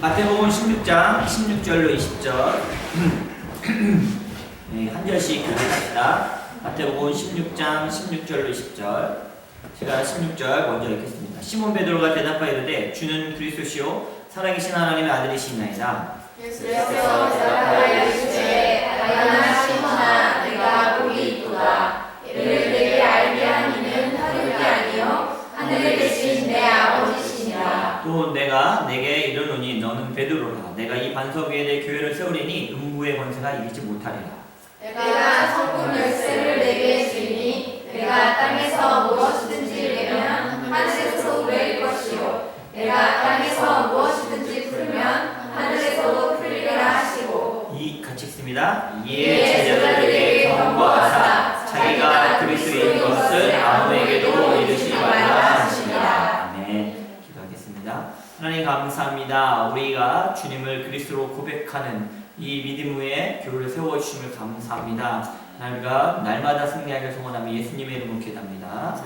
마태복음 16장 16절로 20절 네, 한 절씩 교독합시다. 마태복음 16장 16절로 20절 제가 16절 먼저 읽겠습니다. 시몬 베드로가 대답하이르되 주는 그리스도시요 살아계신 하나님의 아들이시나이다. 예수께서 대답하여 이르시되 하나나 시몬아 내가 복이 있도다. 이를 내게 알게 한 이는 하늘이 아니요 하늘에 계신 내 아버지시니라. 또 내가 내게 이르노니 너는 베드로라. 내가 이 반석 위에 내 교회를 세우리니 음부의 권세가 이기지 못하리라. 내가 성문 열쇠를 내게 주리니 내가 땅에서 무엇이든지 내면 하늘에서도 낼 것이요 내가 땅에서 무엇이든지 풀면 하늘에서도 풀리라 하시고. 이 같이 읽습니다. 이에 제자들에게 경고하사 자기가 그리스도인 것을 아무에게도 이르지 말라 하시니라. 아멘. 기도하겠습니다. 하나님 감사합니다. 우리가 주님을 그리스도로 고백하는 이 믿음 위에 교회를 세워주심을 감사합니다. 하나님과 날마다 승리하길 소원하며 예수님의 이름으로 기도합니다.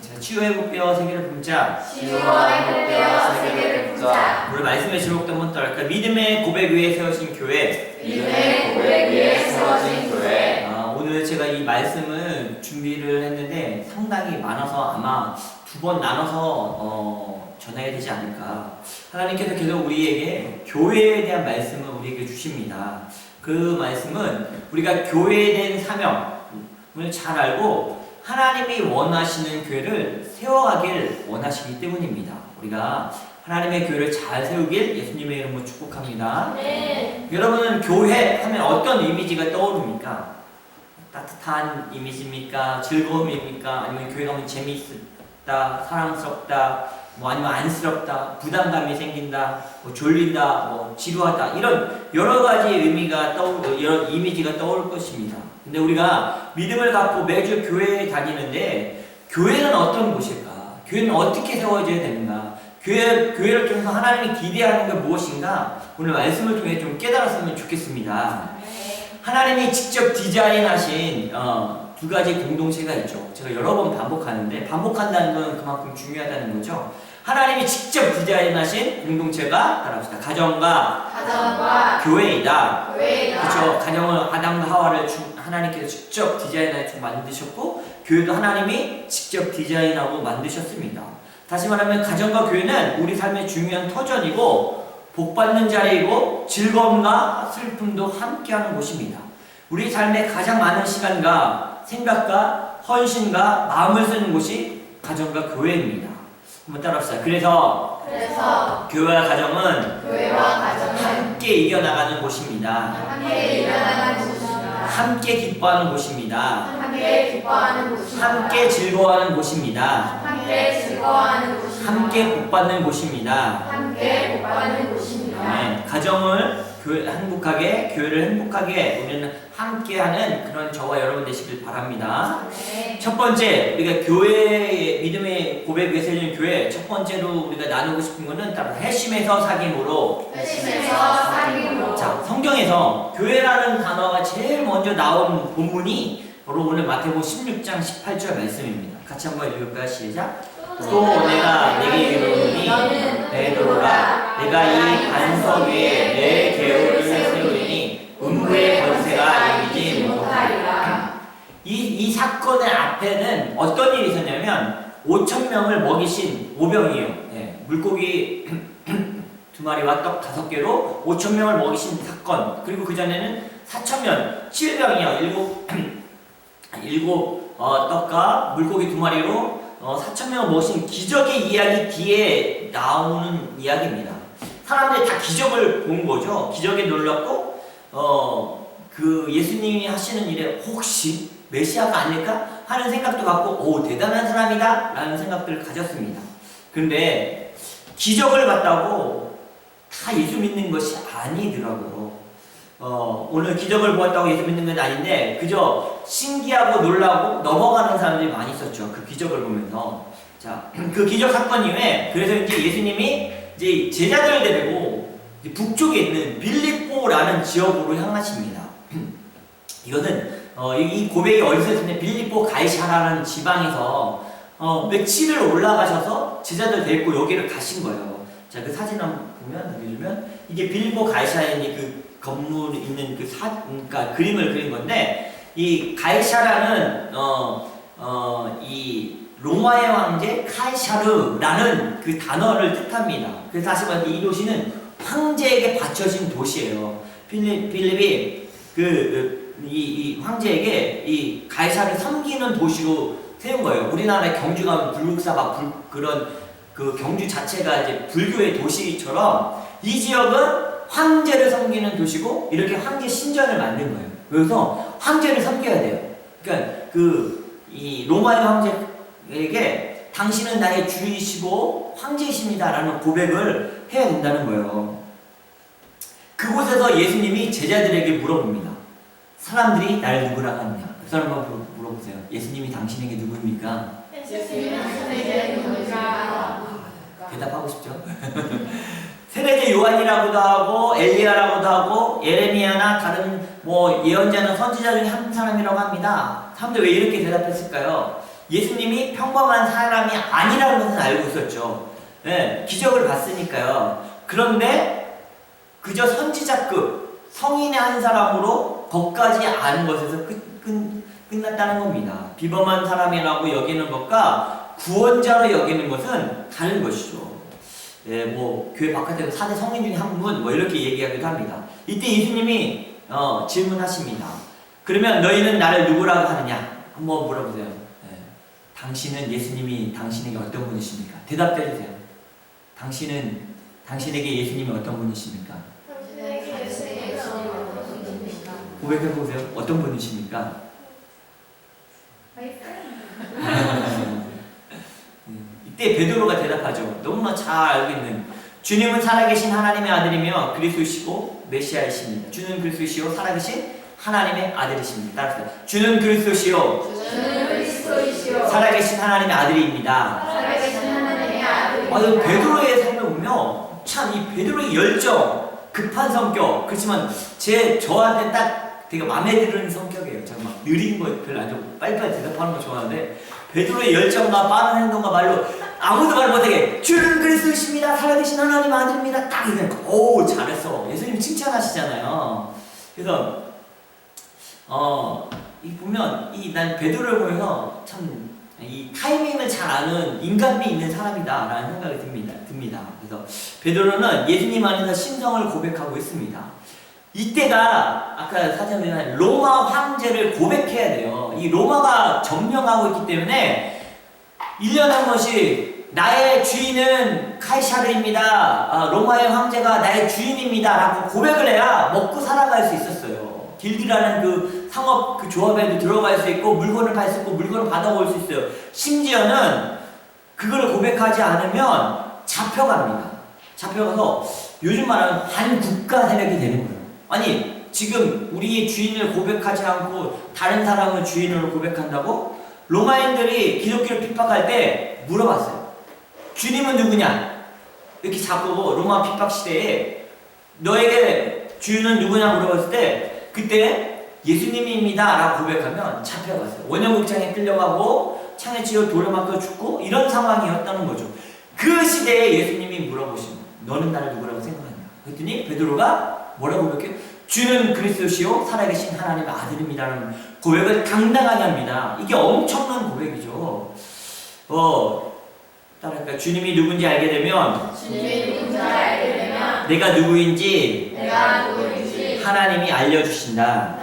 제가 치유회복되어 세계를 품자. 치유회복되어 세계를 품자. 오늘 말씀에 기록된 문자 믿음의 고백 위에 세워진 교회. 믿음의 고백 위에 세워진 교회. 오늘 제가 이 말씀을 준비를 했는데 상당히 많아서 아마 두 번 나눠서 전해야 되지 않을까. 하나님께서 계속 우리에게 교회에 대한 말씀을 우리에게 주십니다. 그 말씀은 우리가 교회에 대한 사명을 잘 알고 하나님이 원하시는 교회를 세워가길 원하시기 때문입니다. 우리가 하나님의 교회를 잘 세우길 예수님의 이름으로 축복합니다. 네. 여러분은 교회 하면 어떤 이미지가 떠오릅니까? 따뜻한 이미지입니까? 즐거움입니까? 아니면 교회 가면 재미있다, 사랑스럽다, 뭐 아니면 안쓰럽다, 부담감이 생긴다, 뭐 졸린다, 뭐 지루하다, 이런 여러 가지 의미가 여러 이미지가 떠올 것입니다. 근데 우리가 믿음을 갖고 매주 교회에 다니는데 교회는 어떤 곳일까? 교회는 어떻게 세워져야 되는가? 교회를 통해서 하나님이 기대하는 게 무엇인가? 오늘 말씀을 통해 좀 깨달았으면 좋겠습니다. 하나님이 직접 디자인하신 두 가지 공동체가 있죠. 제가 여러 번 반복하는데 반복한다는 건 그만큼 중요하다는 거죠. 하나님이 직접 디자인하신 공동체가 따라합시다. 가정과 교회이다. 그렇죠. 가정을 아담과 하와를 하나님께서 직접 디자인하여 만드셨고 교회도 하나님이 직접 디자인하고 만드셨습니다. 다시 말하면 가정과 교회는 우리 삶의 중요한 터전이고 복받는 자리이고 즐거움과 슬픔도 함께하는 곳입니다. 우리 삶의 가장 많은 시간과 생각과 헌신과 마음을 쓰는 곳이 가정과 교회입니다. 한번 따라합시다. 그래서 교회와 가정은 함께 이겨나가는 곳입니다. 함께 기뻐하는 곳입니다. 함께 즐거워하는 곳입니다. 함께 복받는 곳입니다. 네, 가정을 행복하게, 교회를 행복하게 우리는 함께하는 그런 저와 여러분 되시길 바랍니다. 첫 번째, 우리가 교회의 믿음의 고백 위에 세워진 교회 첫 번째로 우리가 나누고 싶은 것은 따로 회심에서 사귐으로. 자, 성경에서 교회라는 단어가 제일 먼저 나온 본문이 바로 오늘 마태복음 16장 18절 말씀입니다. 같이 한번 읽을까요? 시작. 또 내가 내게 이르노니 베드로라 내가 이 반석 위에 내 교회를 세우리니 음부의 권세가 이기지 못하리라. 이 사건의 앞에는 어떤 일이 있었냐면 5,000명을 먹이신 오병이에요. 네, 물고기 2마리와 떡 5개로 5,000명을 먹이신 사건. 그리고 그 전에는 4,000명 7병이요. 7 떡과 물고기 2마리로 4,000명을 먹으신 기적의 이야기 뒤에 나오는 이야기입니다. 사람들이 다 기적을 본 거죠. 기적에 놀랐고 그 예수님이 하시는 일에 혹시 메시아가 아닐까 하는 생각도 갖고 오 대단한 사람이다 라는 생각들을 가졌습니다. 그런데 기적을 봤다고 다 예수 믿는 것이 아니더라고요. 오늘 기적을 보았다고 예수 믿는 건 아닌데 그저 신기하고 놀라고 넘어가는 사람들이 많이 있었죠. 그 기적을 보면서. 자, 그 기적 사건 이후에 그래서 이제 예수님이 이제 제자들을 데리고 이제 북쪽에 있는 빌립보라는 지역으로 향하십니다. 이것은 이 고백이 어디서 있었냐면 빌립보 가이사라는 지방에서 며칠을 올라가셔서 제자들 데리고 여기를 가신 거예요. 자, 그 사진 한번 보면 이게 빌보 가이샤에 있는 그 건물 있는 그러니까 그림을 그린 건데 이 가이샤라는 이 로마의 황제 카이샤르라는 그 단어를 뜻합니다. 그래서 다시 말해서 이 도시는 황제에게 바쳐진 도시예요. 필립이 이 황제에게 이 가이사를 섬기는 도시로 세운 거예요. 우리나라의 경주가 불국사 그런 그 경주 자체가 이제 불교의 도시처럼 이 지역은 황제를 섬기는 도시고 이렇게 황제 신전을 만든 거예요. 그래서 황제를 섬겨야 돼요. 그러니까 이 로마의 황제에게 당신은 나의 주이시고 황제이십니다라는 고백을 해야 된다는 거예요. 그곳에서 예수님이 제자들에게 물어봅니다. 사람들이 날 누구라고 하느냐? 그 사람 한번 물어보세요. 예수님이 당신에게 누구입니까? 예수님은 당신에게 누구입니까? 대답하고 싶죠? 세례자 요한이라고도 하고 엘리야라고도 하고 예레미야나 다른 뭐 예언자나 선지자 중에 한 사람이라고 합니다. 사람들 왜 이렇게 대답했을까요? 예수님이 평범한 사람이 아니라는 것은 알고 있었죠. 네, 기적을 봤으니까요. 그런데 그저 선지자급 성인의 한 사람으로 거까지 아는 것에서 끝났다는 겁니다. 비범한 사람이라고 여기는 것과 구원자로 여기는 것은 다른 것이죠. 예, 뭐 교회 바깥에서 4대 성인 중에 한 분 뭐 이렇게 얘기하기도 합니다. 이때 예수님이 질문하십니다. 그러면 너희는 나를 누구라고 하느냐? 한번 물어보세요. 예, 당신은 예수님이 당신에게 어떤 분이십니까? 대답해 주세요. 당신에게 예수님이 어떤 분이십니까? 고백해 보세요. 어떤 분이십니까? 이때 베드로가 대답하죠. 너무나 잘 알고 있는 주님은 살아계신 하나님의 아들이며 그리스도시고 메시아이십니다. 주는 그리스도시요 살아계신 하나님의 아들이십니다. 따라서 주는 그리스도시요 살아계신 하나님의 아들입니다. 베드로의 삶을 보면 참 이 베드로의 열정, 급한 성격, 그렇지만 저한테 딱 되게 마음에 드는 성격이에요. 정말 느린 거 별로 안 좋고 빨리빨리 대답하는 거 좋아하는데 베드로의 열정과 빠른 행동과 말로 아무도 말 못하게 주는 그리스도이십니다. 살아계신 하나님 아들입니다. 딱 이러니까 오 잘했어. 예수님 칭찬하시잖아요. 그래서 이 보면 난 베드로를 보면서 참 이 타이밍을 잘 아는 인간미 있는 사람이다라는 생각이 듭니다. 그래서 베드로는 예수님 안에서 신성을 고백하고 있습니다. 이때가 아까 사전에 말한 로마 황제를 고백해야 돼요. 이 로마가 점령하고 있기 때문에 1년에 한 번씩 나의 주인은 카이사르입니다. 로마의 황제가 나의 주인입니다. 라고 고백을 해야 먹고 살아갈 수 있었어요. 길드라는 그 상업 그 조합에도 들어갈 수 있고 물건을 팔 수 있고 물건을 받아올 수 있어요. 심지어는 그걸 고백하지 않으면 잡혀갑니다. 잡혀가서 요즘 말하는 반국가 세력이 되는 거예요. 아니 지금 우리의 주인을 고백하지 않고 다른 사람을 주인으로 고백한다고? 로마인들이 기독교를 핍박할 때 물어봤어요. 주님은 누구냐? 이렇게 자꾸 로마 핍박 시대에 너에게 주인은 누구냐 물어봤을 때 그때 예수님입니다 라고 고백하면 잡혀갔어요. 원형극장에 끌려가고 창에 치여 돌에 맞고 죽고 이런 상황이었다는 거죠. 그 시대에 예수님이 물어보시면 너는 나를 누구라고 생각하냐? 그랬더니 베드로가 뭐라고 고백해요? 주는 그리스도시요 살아계신 하나님의 아들입니다라는 고백을 당당하게 합니다. 이게 엄청난 고백이죠. 따라할까요? 주님이 누군지 알게 되면 내가 누구인지 하나님이 알려주신다.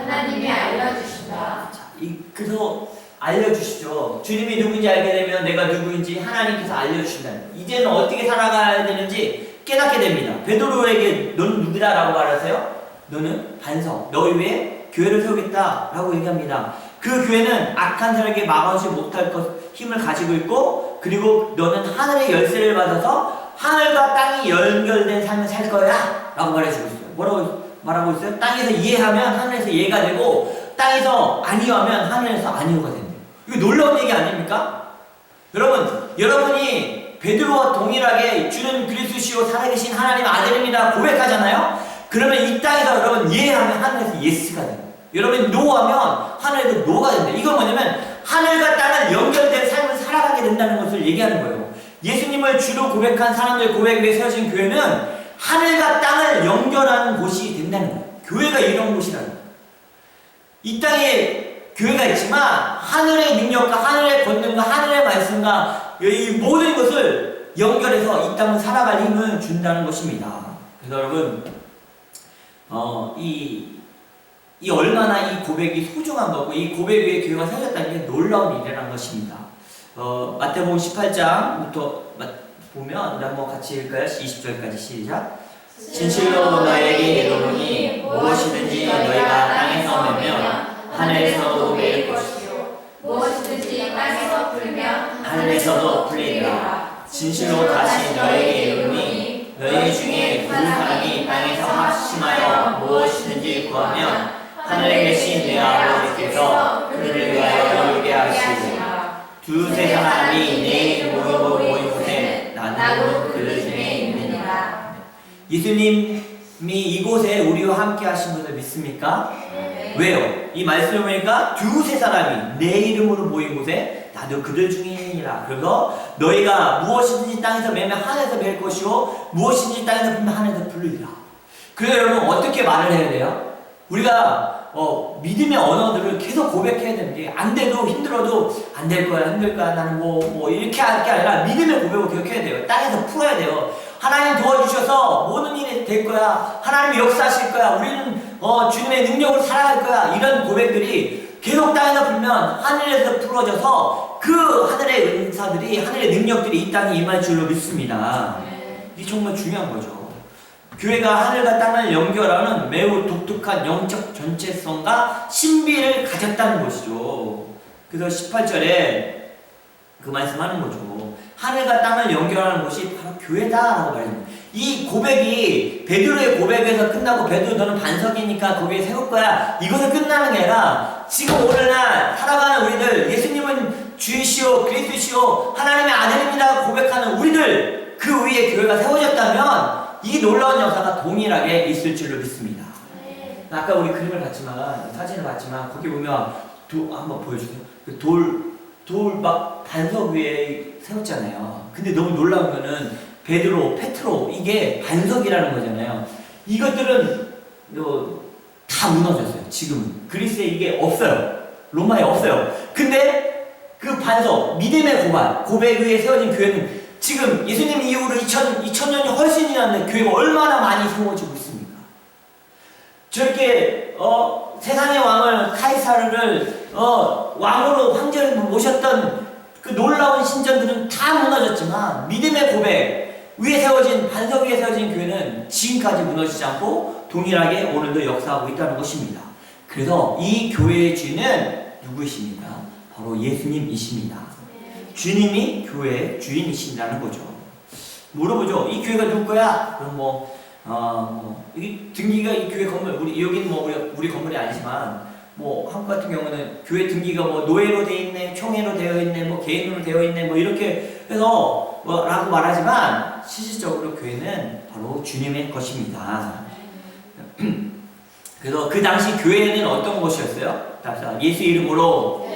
그래서 알려주시죠. 주님이 누군지 알게 되면 내가 누구인지 하나님께서 알려주신다. 이제는 어떻게 살아가야 되는지 깨닫게 됩니다. 베드로에게 너는 누구다? 라고 말하세요. 너는 반석, 너희 위에 교회를 세우겠다 라고 얘기합니다. 그 교회는 악한 자에게 막아오지 못할 힘을 가지고 있고 그리고 너는 하늘의 열쇠를 받아서 하늘과 땅이 연결된 삶을 살 거야 라고 말해주고 있어요. 뭐라고 말하고 있어요? 땅에서 이해하면 하늘에서 이해가 되고 땅에서 아니하면 하늘에서 아니오가 된대요. 이거 놀라운 얘기 아닙니까? 여러분이 베드로와 동일하게 주는 그리스도시요 살아계신 하나님의 아들입니다 고백하잖아요. 그러면 이 땅에서 여러분 이해하면 하늘에서 예스가 돼요. 여러분이 노하면 하늘에서 노가 된다. 이건 뭐냐면 하늘과 땅은 연결된 삶을 살아가게 된다는 것을 얘기하는 거예요. 예수님을 주로 고백한 사람들 고백 위에 세워진 교회는 하늘과 땅을 연결하는 곳이 된다는 거예요. 교회가 이런 곳이라는 거예요. 이 땅에 교회가 있지만 하늘의 능력과 하늘의 권능과 하늘의 말씀과 이 모든 것을 연결해서 이 땅을 살아갈 힘을 준다는 것입니다. 그래서 여러분 이 얼마나 이 고백이 소중한 거고 이 고백 위에 교회가 세워졌다는 게 놀라운 일이라는 것입니다. 마태복음 18장부터 보면 우리 한번 같이 읽을까요? 20절까지 시작. 진실로 너에게 이르노니 무엇이든지 너희가 땅에서 매면 하늘에서도 매일 것이요 무엇이든지 땅에서 풀면 하늘에서도 풀리리라. 진실로 다시 너에게 이르노니 너희 중에 두 사람이 땅에서 합심하여 무엇이든지 구하면 하늘에 계신 내 아버지께서 그를 위하여 이루게 하시리라. 두세 사람이 내 이름으로 모인 곳에 나도 그들 중에 있느니라. 예수님이 이곳에 우리와 함께 하신 것을 믿습니까? 네. 왜요? 이 말씀을 보니까 두세 사람이 내 이름으로 모인 곳에 나도 그들 중에 있느니라. 그래서 너희가 무엇이든지 땅에서 매면 하늘에서 맬 것이요 무엇이든지 땅에서 풀면 하늘에서 풀리리라. 그래서 여러분 어떻게 말을 해야 돼요? 우리가 믿음의 언어들을 계속 고백해야 되는 게 안 돼도 힘들어도 안 될 거야 힘들 거야 나는 뭐 이렇게 할 게 아니라 믿음의 고백을 계속해야 돼요. 땅에서 풀어야 돼요. 하나님 도와주셔서 모든 일이 될 거야. 하나님이 역사하실 거야. 우리는 주님의 능력으로 살아갈 거야. 이런 고백들이 계속 땅에서 풀면 하늘에서 풀어져서 그 하늘의 은사들이 하늘의 능력들이 이 땅에 임할 줄로 믿습니다. 이게 정말 중요한 거죠. 교회가 하늘과 땅을 연결하는 매우 독특한 영적 전체성과 신비를 가졌다는 것이죠. 그래서 18절에 그 말씀하는 거죠. 하늘과 땅을 연결하는 곳이 바로 교회다라고 말합니다. 이 고백이 베드로의 고백에서 끝나고 베드로 너는 반석이니까 거기에 세울 거야. 이것은 끝나는 게 아니라 지금 오늘날 살아가는 우리들 예수님은 주이시오 그리스도시오 하나님의 아들입니다 고백하는 우리들 그 위에 교회가 세워졌다면 이 놀라운 역사가 동일하게 있을 줄로 믿습니다. 아까 우리 그림을 봤지만 사진을 봤지만 거기 보면 한번 보여주세요. 그 돌 막 반석 위에 세웠잖아요. 근데 너무 놀라운 거는 페트로 이게 반석이라는 거잖아요. 이것들은 다 무너졌어요. 지금은 그리스에 이게 없어요. 로마에 없어요. 근데 그 반석 믿음의 고백 위에 세워진 교회는 지금 예수님 이후로 2000년이 훨씬 지났는데 교회가 얼마나 많이 세워지고 있습니까? 저렇게 세상의 왕을 카이사르를 왕으로 황제를 모셨던 그 놀라운 신전들은 다 무너졌지만 믿음의 고백 위에 세워진 반석 위에 세워진 교회는 지금까지 무너지지 않고 동일하게 오늘도 역사하고 있다는 것입니다. 그래서 이 교회의 주인은 누구이십니까? 바로 예수님이십니다. 주님이 교회의 주인이신다는 거죠. 물어보죠. 이 교회가 누구 거야? 그럼 여기 등기가 이 교회 건물, 여기는 우리 건물이 아니지만, 한국 같은 경우는 교회 등기가 노예로 되어 있네, 총회로 되어 있네, 개인으로 되어 있네, 이렇게 해서, 라고 말하지만, 실질적으로 교회는 바로 주님의 것입니다. 그래서 그 당시 교회는 어떤 곳이었어요? 예수 이름으로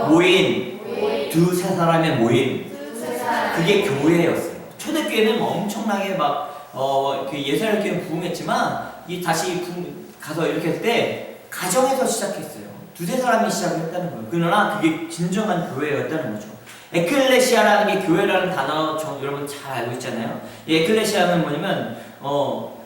모인 두세 사람의 모임, 그게 교회였어요. 초대교회는 엄청나게 예수를 교회는 부흥했지만 다시 가서 이렇게 할 때 가정에서 시작했어요. 두세 사람이 시작을 했다는 거예요. 그러나 그게 진정한 교회였다는 거죠. 에클레시아라는 게 교회라는 단어 여러분 잘 알고 있잖아요. 이 에클레시아는 뭐냐면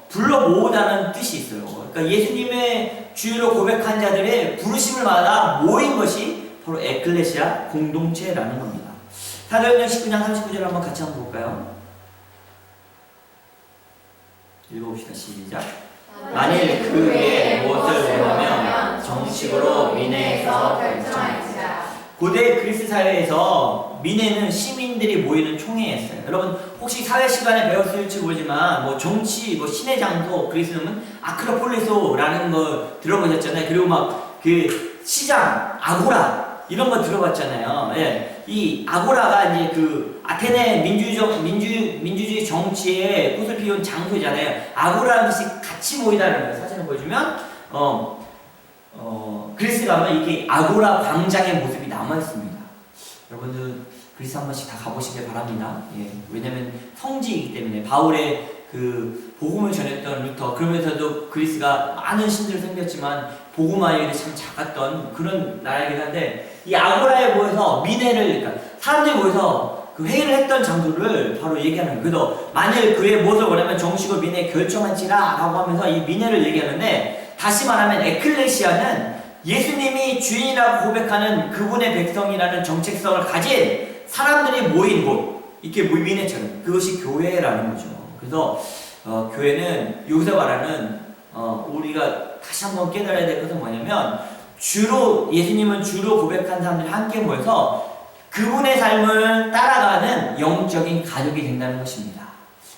불러 모으다는 뜻이 있어요. 그러니까 예수님의 주유로 고백한 자들의 부르심을 받아 모인 것이 바로 에클레시아 공동체라는 겁니다. 사도행전 19장 39절 한번 같이 한번 볼까요? 읽어봅시다. 시작. 만일 그 위에 무엇을 원하면 정식으로 미네에서 결정할지라. 고대 그리스 사회에서 미네는 시민들이 모이는 총회였어요. 여러분 혹시 사회 시간에 배웠을지 모르지만 정치 신의 장소 그리스는 아크로폴리소라는 거 들어보셨잖아요. 그리고 그 시장 아고라 이런 거 들어봤잖아요. 예. 이 아고라가 이제 그 아테네 민주주의 정치의 꽃을 피운 장소잖아요. 아고라라는 것이 같이 모이다는 거예요. 사진을 보여주면 그리스 가면 이렇게 아고라 광장의 모습이 남아 있습니다. 여러분들 그리스 한 번씩 다 가보시길 바랍니다. 예, 왜냐면 성지이기 때문에 바울의 그 복음을 전했던 루터, 그러면서도 그리스가 많은 신들을 섬겼지만 복음화율이 참 작았던 그런 나라이긴 한데, 이 아고라에 모여서 미네를, 그러니까 사람들이 모여서 그 회의를 했던 장소를 바로 얘기하는 거예요. 그래서 만일 그의 무엇을 원하면 정식으로 미네에 결정한지라 라고 하면서 이 미네를 얘기하는데, 다시 말하면 에클레시아는 예수님이 주인이라고 고백하는 그분의 백성이라는 정체성을 가진 사람들이 모인 곳, 이렇게 미네처럼, 그것이 교회라는 거죠. 그래서 교회는 여기서 말하는 우리가 다시 한번 깨달아야 될 것은 뭐냐면, 주로 예수님은 주로 고백한 사람들이 함께 모여서 그분의 삶을 따라가는 영적인 가족이 된다는 것입니다.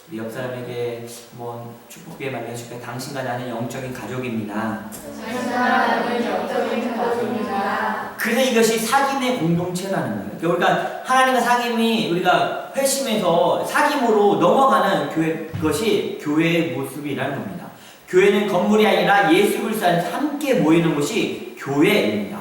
우리 옆 사람에게 한번 축복의 말씀해 주실까요? 당신과 나는 영적인 가족입니다. 당신과 나는 영적인 가족입니다. 그래서 이것이 사귐의 공동체라는 거예요. 그러니까 하나님과 사귐이 우리가 회심해서 사귐으로 넘어가는 교회, 그것이 교회의 모습이라는 겁니다. 교회는 건물이 아니라 예수 그리스도 안에서 함께 모이는 곳이 교회입니다.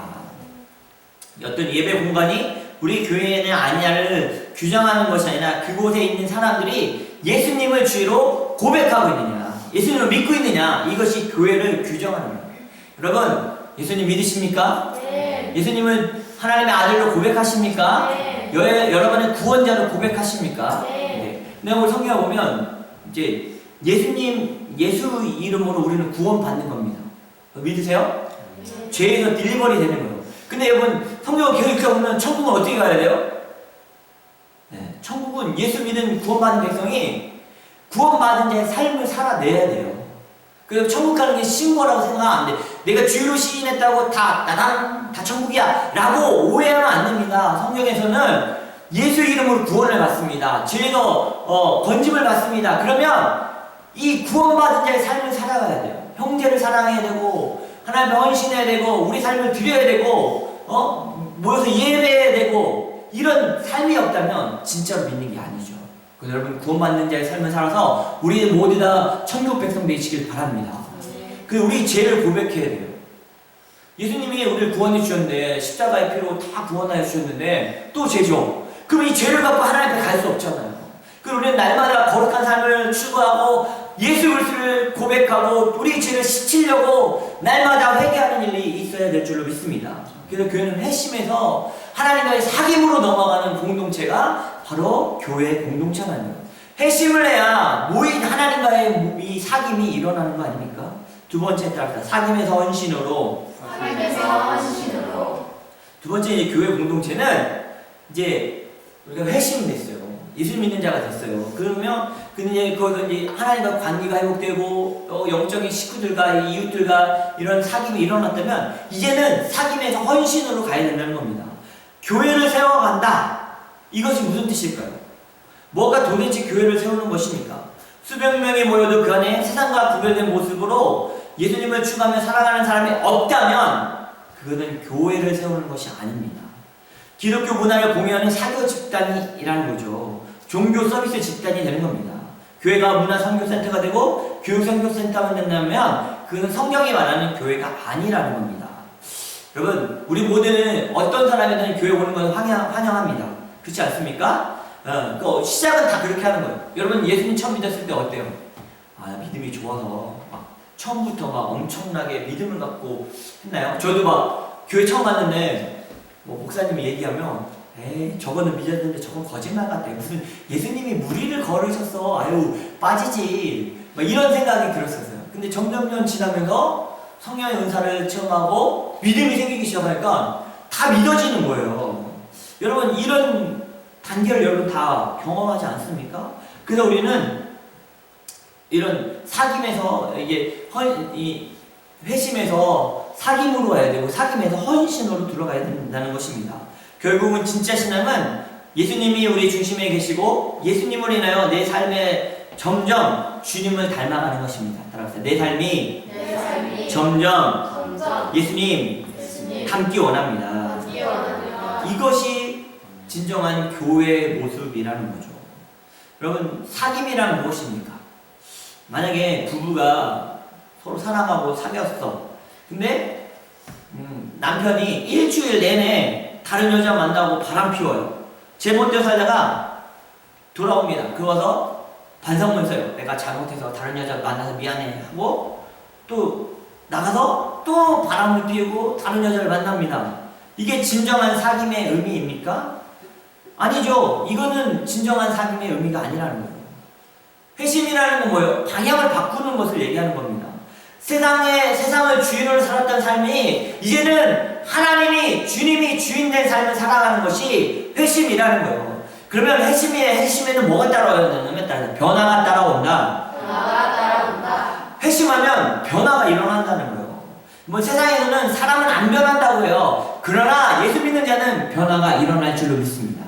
어떤 예배 공간이 우리 교회는 아니냐를 규정하는 것이 아니라 그곳에 있는 사람들이 예수님을 주로 고백하고 있느냐, 예수님을 믿고 있느냐, 이것이 교회를 규정하는 거예요. 여러분, 예수님 믿으십니까? 네. 예수님은 하나님의 아들로 고백하십니까? 네. 여러분은 구원자로 고백하십니까? 네. 근데 우리 성경에 보면 이제 예수님, 예수 이름으로 우리는 구원받는 겁니다. 믿으세요? 네. 죄에서 딜리버리 되는 거예요. 근데 여러분, 성경을 계속 읽어보면 천국은 어떻게 가야 돼요? 네, 천국은 예수 믿은 구원받은 백성이 구원받은 자의 삶을 살아내야 돼요. 그래서 천국 가는 게 쉬운 거라고 생각하면 안 돼. 내가 주로 시인했다고 다 천국이야 라고 오해하면 안 됩니다. 성경에서는 예수 이름으로 구원을 받습니다. 죄에서 건짐을 받습니다. 그러면 이 구원받은 자의 삶을 살아가야 돼요. 형제를 사랑해야 되고, 하나님의 헌신해야 되고, 우리 삶을 드려야 되고, 모여서 예배해야 되고, 이런 삶이 없다면 진짜로 믿는 게 아니죠. 그래서 여러분, 구원받는 자의 삶을 살아서 우리 모두 다 천국 백성 되시길 바랍니다. 그래서 우리 죄를 고백해야 돼요. 예수님이 우리를 구원해 주셨는데, 십자가의 피로 다 구원하여 주셨는데 또 죄죠. 그럼 이 죄를 갖고 하나님 앞에 갈 수 없잖아요. 그리고 우리는 날마다 거룩한 삶을 추구하고 예수 그리스도를 고백하고 우리 죄를 씻으려고 날마다 회개하는 일이 있어야 될 줄로 믿습니다. 그래서 교회는 회심에서 하나님과의 사귐으로 넘어가는 공동체가 바로 교회의 공동체라는 거예요. 회심을 해야 모인 하나님과의 이 사귐이 일어나는 거 아닙니까? 두 번째 따라합니다. 사귐에서 헌신으로. 사귐에서 헌신으로. 두 번째 이제 교회 공동체는 이제 우리가 회심됐어요. 예수 믿는 자가 됐어요. 그러면 이제 거기서 이제 하나님과 관계가 회복되고 영적인 식구들과 이웃들과 이런 사귐이 일어났다면 이제는 사귐에서 헌신으로 가야 된다는 겁니다. 교회를 세워간다. 이것이 무슨 뜻일까요? 뭐가 도대체 교회를 세우는 것입니까? 수백 명이 모여도 그 안에 세상과 구별된 모습으로 예수님을 추구하며 살아가는 사람이 없다면 그것은 교회를 세우는 것이 아닙니다. 기독교 문화를 공유하는 사교 집단이라는 거죠. 종교 서비스 집단이 되는 겁니다. 교회가 문화 선교센터가 되고 교육 선교센터가 된다면 그건 성경이 말하는 교회가 아니라는 겁니다. 여러분, 우리 모두는 어떤 사람이든 교회 오는 걸 환영합니다. 그렇지 않습니까? 그 시작은 다 그렇게 하는 거예요. 여러분, 예수님 처음 믿었을 때 어때요? 믿음이 좋아서 막 처음부터 막 엄청나게 믿음을 갖고 했나요? 저도 막 교회 처음 왔는데 목사님이 얘기하면 에이 저거는 믿었는데 저건 거짓말 같아. 무슨 예수님이 무리를 걸으셨어. 아유 빠지지. 막 이런 생각이 들었었어요. 근데 점점 지나면서 성령의 은사를 체험하고 믿음이 생기기 시작하니까 다 믿어지는 거예요. 여러분 이런 단계를 여러분 다 경험하지 않습니까? 그래서 우리는 이런 사귐에서 이게 회심에서 사귐으로 가야 되고 사귐에서 헌신으로 들어가야 된다는 것입니다. 결국은 진짜 신앙은 예수님이 우리 중심에 계시고 예수님을 인하여 내 삶에 점점 주님을 닮아가는 것입니다. 따라합시다. 내 삶이 점점 예수님 닮기 원합니다. 이것이 진정한 교회의 모습이라는 거죠. 여러분, 사귐이란 무엇입니까? 만약에 부부가 서로 사랑하고 사귀었어. 근데 남편이 일주일 내내 다른 여자 만나고 바람 피워요. 제 멋대로 살다가 돌아옵니다. 그러고서 반성문서요. 내가 잘못해서 다른 여자 만나서 미안해 하고 또 나가서 또 바람을 피우고 다른 여자를 만납니다. 이게 진정한 사귐의 의미입니까? 아니죠. 이거는 진정한 사귐의 의미가 아니라는 거예요. 회심이라는 건 뭐예요? 방향을 바꾸는 것을 얘기하는 겁니다. 세상을 주인으로 살았던 삶이 이제는 하나님이 주님이 주인된 삶을 살아가는 것이 회심이라는 거예요. 그러면 회심에는 뭐가 따라오냐면 변화가 따라온다. 변화가 따라온다. 회심하면 변화가 일어난다는 거예요. 뭐 세상에서는 사람은 안 변한다고 해요. 그러나 예수 믿는 자는 변화가 일어날 줄로 믿습니다.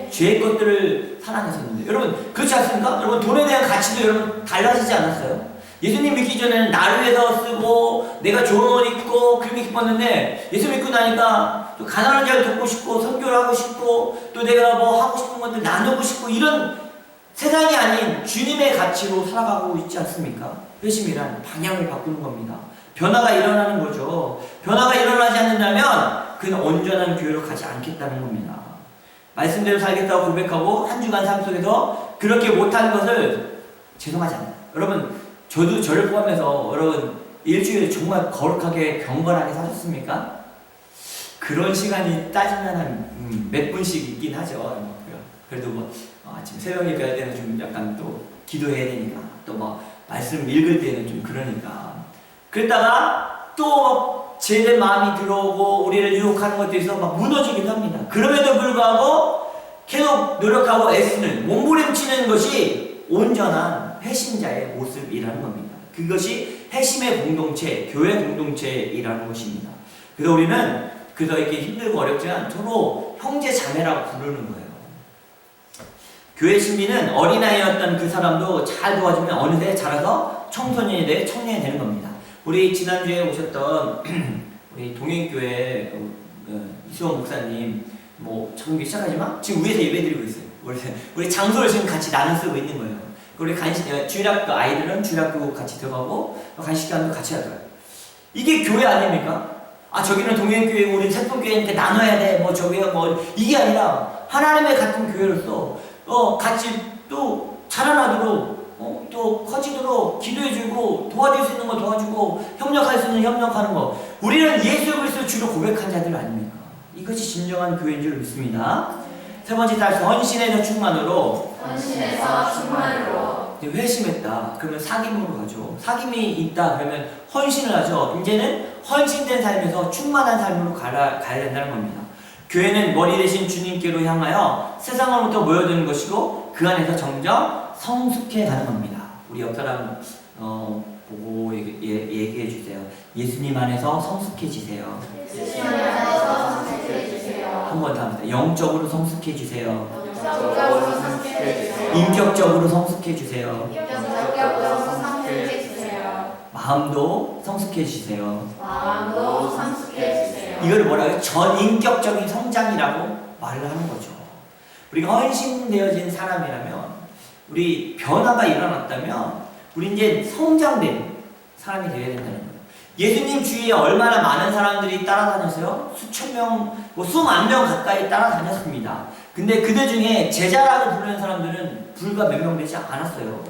죄의 것들을 사랑했었는데 여러분 그렇지 않습니까? 여러분 돈에 대한 가치도 여러분 달라지지 않았어요? 예수님 믿기 전에는 나를 위해서 쓰고 내가 좋은 옷 입고 그렇게 기뻤는데 예수 믿고 나니까 또 가난한 자를 돕고 싶고 선교를 하고 싶고 또 내가 뭐 하고 싶은 것들 나누고 싶고 이런 세상이 아닌 주님의 가치로 살아가고 있지 않습니까? 회심이란 방향을 바꾸는 겁니다. 변화가 일어나는 거죠. 변화가 일어나지 않는다면 그는 온전한 교회로 가지 않겠다는 겁니다. 말씀대로 살겠다고 고백하고 한 주간 삶 속에서 그렇게 못한 것을 죄송하지 않아요. 여러분 저도 저를 포함해서 여러분 일주일에 정말 거룩하게 경건하게 사셨습니까? 그런 시간이 따지면 한 몇 분씩 있긴 하죠. 그래도 뭐 아침 새벽에 갈 때는 좀 약간 또 기도해야 되니까 또 뭐 말씀 읽을 때는 좀 그러니까 그랬다가 또 죄된 마음이 들어오고 우리를 유혹하는 것들에 있어서 막 무너지기도 합니다. 그럼에도 불구하고 계속 노력하고 애쓰는 몸부림치는 것이 온전한 회심자의 모습이라는 겁니다. 그것이 회심의 공동체, 교회 공동체이라는 것입니다. 그래서 우리는 그래서 이렇게 힘들고 어렵지만 서로 형제 자매라고 부르는 거예요. 교회 신비는 어린아이였던 그 사람도 잘 도와주면 어느새 자라서 청소년이 돼 청년이 되는 겁니다. 우리 지난주에 오셨던 우리 동행교회 이수원 목사님 뭐 전기 시작하지만 지금 위에서 예배드리고 있어요. 우리 장소를 지금 같이 나눠 쓰고 있는 거예요. 우리 주일학교 아이들은 주일학교 같이 들어가고 간식관도 같이 하더라고요. 이게 교회 아닙니까? 아 저기는 동행교회고 우리 세품교회니까 나눠야 돼. 뭐 저기가 뭐 이게 아니라 하나님의 같은 교회로서 같이 또 자라나도록 또 커지도록 기도해주고 도와줄 수 있는 거 도와주고 협력할 수 있는 협력하는 거. 우리는 예수 그리스도 주로 고백한 자들 아닙니까? 이것이 진정한 교회인 줄 믿습니다. 세 번째 달성 헌신에서 충만으로 회심했다. 그러면 사귐으로 가죠. 사귐이 있다 그러면 헌신을 하죠. 이제는 헌신된 삶에서 충만한 삶으로 가야 된다는 겁니다. 교회는 머리 대신 주님께로 향하여 세상으로부터 모여드는 것이고 그 안에서 점점 성숙해 가는 겁니다. 우리 옆 사람 보고 얘기해 주세요. 예수님 안에서 성숙해지세요. 예수님 안에서 성숙해지세요. 한 번 더 합니다. 영적으로 성숙해지세요. 영적으로 성숙해지세요. 인격적으로 성숙해지세요. 인격적으로 성숙해지세요. 마음도 성숙해지세요. 마음도 성숙해지세요. 이걸 뭐라고 해요? 전인격적인 성장이라고 말을 하는 거죠. 우리가 헌신되어진 사람이라면 우리 변화가 일어났다면 우리 이제 성장된 사람이 되어야 된다는 거예요. 예수님 주위에 얼마나 많은 사람들이 따라다녔어요? 수천 명, 뭐 수만 명 가까이 따라다녔습니다. 근데 그들 중에 제자라고 부르는 사람들은 불과 몇 명 되지 않았어요.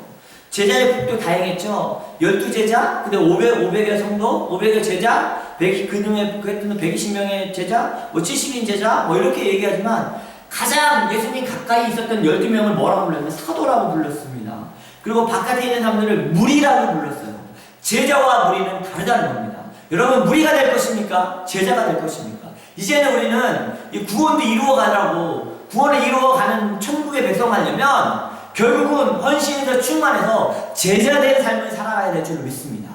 제자의 폭도 다양했죠. 12제자, 근데 500여 성도, 500여 제자, 그중에 120명의 제자, 뭐 70인 제자, 뭐 이렇게 얘기하지만 가장 예수님 가까이 있었던 12명을 뭐라고 불렀냐면 사도라고 불렀습니다. 그리고 바깥에 있는 사람들을 무리라고 불렀어요. 제자와 무리는 다르다는 겁니다. 여러분 무리가 될 것입니까? 제자가 될 것입니까? 이제는 우리는 이 구원도 이루어가라고 구원을 이루어가는 천국의 백성 하려면 결국은 헌신에서 충만해서 제자된 삶을 살아가야 될 줄 믿습니다.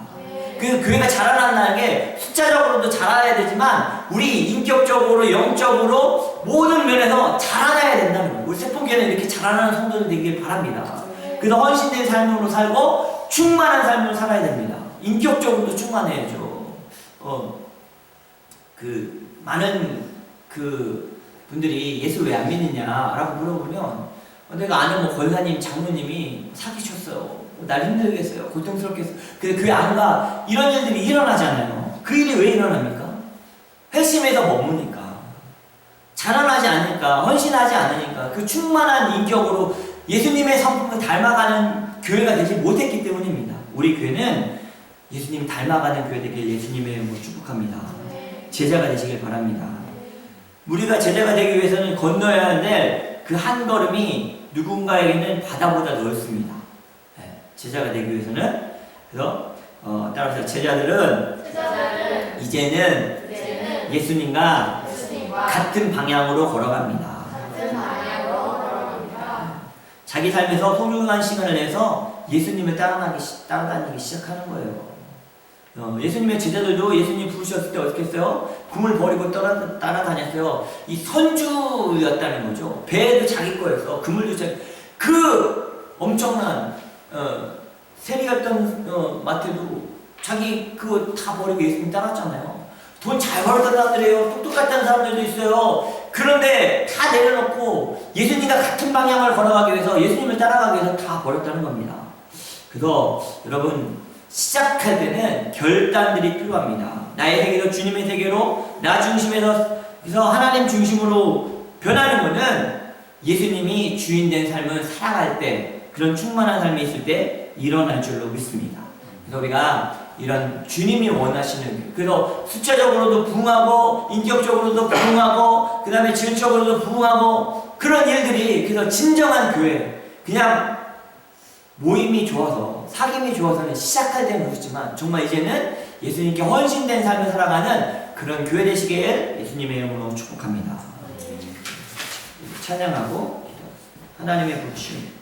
그 교회가 자라나는 게 숫자적으로도 자라야 되지만 우리 인격적으로 영적으로 모든 면에서 자라나야 된다는 거예요. 우리 세품교회는 이렇게 자라나는 성도들 되길 바랍니다. 그래서 헌신된 삶으로 살고 충만한 삶으로 살아야 됩니다. 인격적으로도 충만해야죠. 많은 분들이 예수 왜 안 믿느냐라고 물어보면 내가 아는 뭐 권사님, 장로님이 사기쳤어요. 날 힘들게 했어요. 고통스럽게 했어요. 근데 그 안 가. 이런 일들이 일어나잖아요. 그 일이 왜 일어납니까? 회심에서 머무니까. 자라나지 않으니까, 헌신하지 않으니까, 그 충만한 인격으로 예수님의 성품을 닮아가는 교회가 되지 못했기 때문입니다. 우리 교회는 예수님 닮아가는 교회 되길 예수님의 이름으로 축복합니다. 제자가 되시길 바랍니다. 우리가 제자가 되기 위해서는 건너야 될 그 한 걸음이 누군가에게는 바다보다 넓습니다. 제자가 되기 위해서는. 그래서 따라서 제자들은 이제는 예수님과 같은 방향으로 걸어갑니다. 자기 삶에서 소중한 시간을 내서 예수님을 따라다니기 시작하는 거예요. 예수님의 제자들도 예수님 부르셨을 때 어떻게 했어요? 금을 버리고 따라다녔어요. 이 선주였다는 거죠. 배도 자기 거였어. 그물도 그 엄청난 세리였던 마태도 자기 그거 다 버리고 예수님 따랐잖아요. 돈 잘 벌었던 사람들이에요. 똑똑했던 사람들도 있어요. 그런데 다 내려놓고 예수님과 같은 방향을 걸어가기 위해서, 예수님을 따라가기 위해서 다 버렸다는 겁니다. 그래서 여러분, 시작할 때는 결단들이 필요합니다. 나의 세계로 주님의 세계로, 나 중심에서 하나님 중심으로 변하는 것은 예수님이 주인된 삶을 살아갈 때, 그런 충만한 삶이 있을 때 일어날 줄로 믿습니다. 그래서 우리가 이런 주님이 원하시는, 그래서 숫자적으로도 부흥하고 인격적으로도 부흥하고 그 다음에 질적으로도 부흥하고 그런 일들이, 그래서 진정한 교회, 그냥 모임이 좋아서 사귐이 좋아서는 시작할 때는 그렇지만 정말 이제는 예수님께 헌신된 삶을 살아가는 그런 교회 되시길 예수님의 이름으로 축복합니다. 찬양하고 하나님의 부르심.